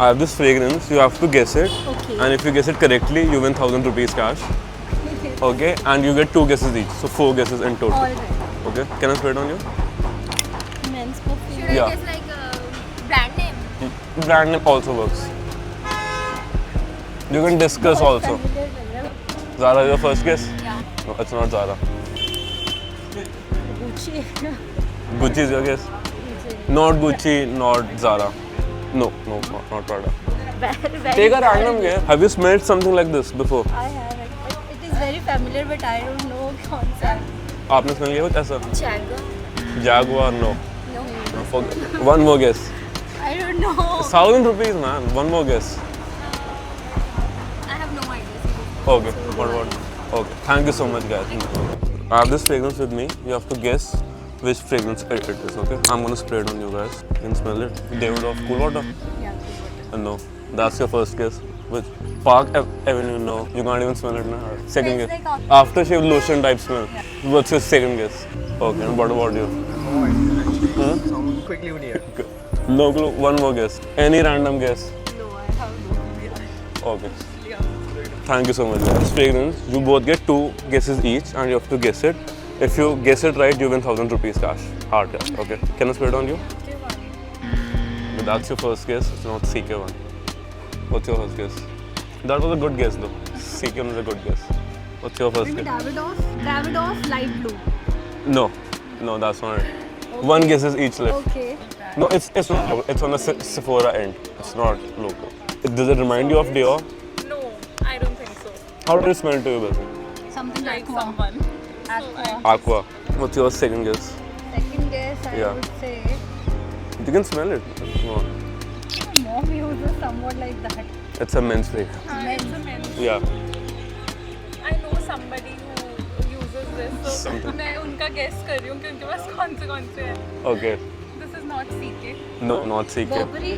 I have this fragrance. You have to guess it. Okay. And if you guess it correctly, you win 1,000 rupees cash. Okay. And you get 2 guesses each. So 4 guesses in total. All right. Okay. Can I spray it on you? Men's perfume. Should I Yeah. guess like brand name? Brand name also works. You can discuss also. Zara, your first guess? Yeah. No, it's not Zara. Gucci. Gucci is your guess? Not Gucci, not Zara. No, not Prada. Very Take a random guess. Have you smelled something like this before? I have it. It is very familiar, but I don't know कौन सा है. आपने smell किया कुछ ऐसा? Jaguar? Jaguar, no. No. One more guess. I don't know. 1,000 rupees, man. One more guess. I have no idea. Okay. What? Okay. Thank you so much, guys. I have this fragrance with me. You have to guess which fragrance it is. Okay. I'm gonna spray it on you guys. You can smell it. David of Cool Water. Yeah, cool water. No. That's your first guess. Which Park Avenue? No. You can't even smell it now. Second It's guess. like Aftershave lotion type smell. What's your second guess? Okay. And what about you? Someone quickly would hear. No clue. One more guess. Any random guess? No, I have no idea. Okay. Thank you so much, guys. Fragrance. You both get 2 guesses each, and you have to guess it. If you guess it right, you win 1,000 rupees cash. Hard cash. Okay. Can I spray it on you? But that's your first guess. It's not CK1. What's your first guess? That was a good guess, though. CK1 is a good guess. What's your first Maybe guess? Davidoff light blue. No, that's not it. One guess is each left. Okay. No, it's not. It's on the Sephora end. It's not local. Does it remind you of Dior? No, I don't think so. How does it smell to you, Bessie? Something Like aqua. someone. Aqua. Aqua. What's your second guess? Second guess, I Yeah. would say You can smell it. Come on. mom uses somewhat like that. It's a men's spray. It's a men's. Yeah. I know somebody who uses this, so Something. मैं उनका guess कर रही हूँ कि उनके पास कौन से हैं. Okay. This is not CK. No, not CK. Burberry.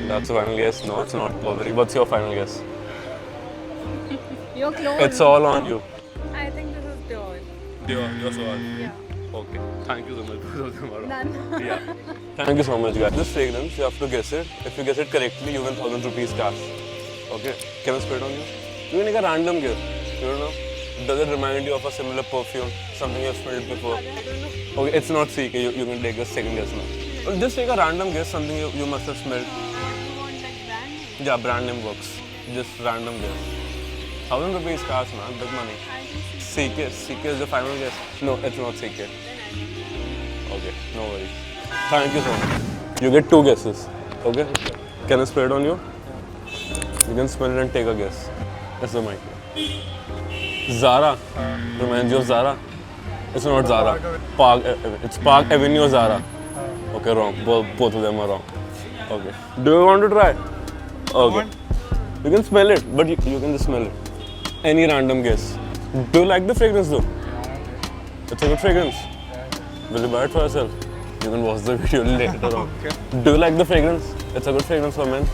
That's a final guess. No, it's not Burberry. What's your final guess? You're close. It's all on you. I think this is Dior. Dior, your swan. Yeah. Okay. Thank you so much. Both of them are wrong. None. Yeah. Thank you so much, guys. This fragrance, you have to guess it. If you guess it correctly, you win 1,000 rupees cash. Okay. Can I spray it on you? You can take a random guess. You don't know? Does it remind you of a similar perfume? Something you've smelled before? Okay, it's not CK. You can take a second guess now. Well, just take a random guess. Something you must have smelled. Yeah, brand name works. Just random guess. 1,000 rupees cash, man. Big money. CK is the final guess. No, it's not CK. Okay, no worries. Thank you so much. You get 2 guesses. Okay? Can I spray it on you? You can smell it and take a guess. That's the mic. Zara. Reminds you of Zara? It's not Zara. It's Park Avenue Zara. Okay, wrong. Both of them are wrong. Okay. Do you want to try? Okay. You can smell it, but you can just smell it. Any random guess. Do you like the fragrance though? It's a good fragrance. Will you buy it for yourself? You can watch the video later on. Do you like the fragrance? It's a good fragrance for men.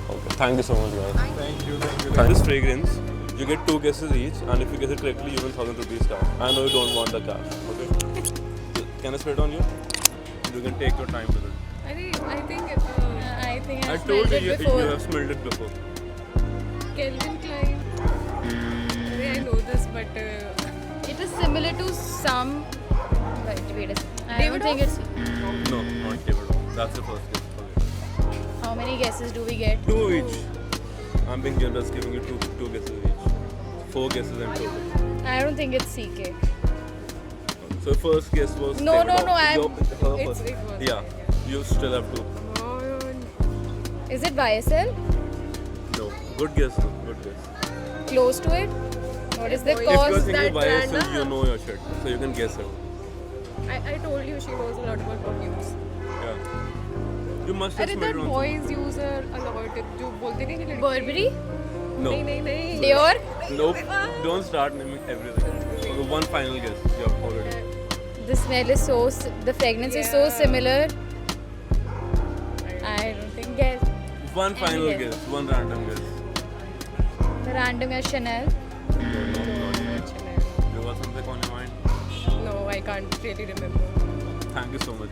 Okay. Thank you so much, guys. Thank you. This fragrance, you get 2 guesses each, and if you guess it correctly, you win 1,000 rupees cash. I know you don't want the cash. Okay. Can I spray it on you? You can take your time with it. I think I I've told smelled you, it you before. have smelled it before. Calvin Klein. I know this, but It is similar to some. Wait a second. I don't think it's. No, not David. That's the first guess. Okay. How many guesses do we get? 2 each. I'm being generous, giving you two guesses each. 4 guesses in total. I don't think it's CK. So first guess was No, David no, Hoff. no, I'm- Her It's- first. it was- Yeah, you still have to. Is it YSL? No, good guess. Though. Good guess. Close to it? What is the If you're cost? thinking that YSL, brand, you know your shit, so you can guess it. I told you she knows a lot about perfumes. Yeah. You must have अरे smelled that it on. boys use a lot. जो बोलते नहीं कि लड़की. Burberry? No. नहीं. Dior? Nope. Don't start naming everything. Okay, one final guess. You have already. The smell is so. The fragrance is so Yeah. similar. I don't think. Guess. One final guess. guess. One random guess. The random is Chanel. You got something on your mind? No, I can't really remember. Thank you so much, guys.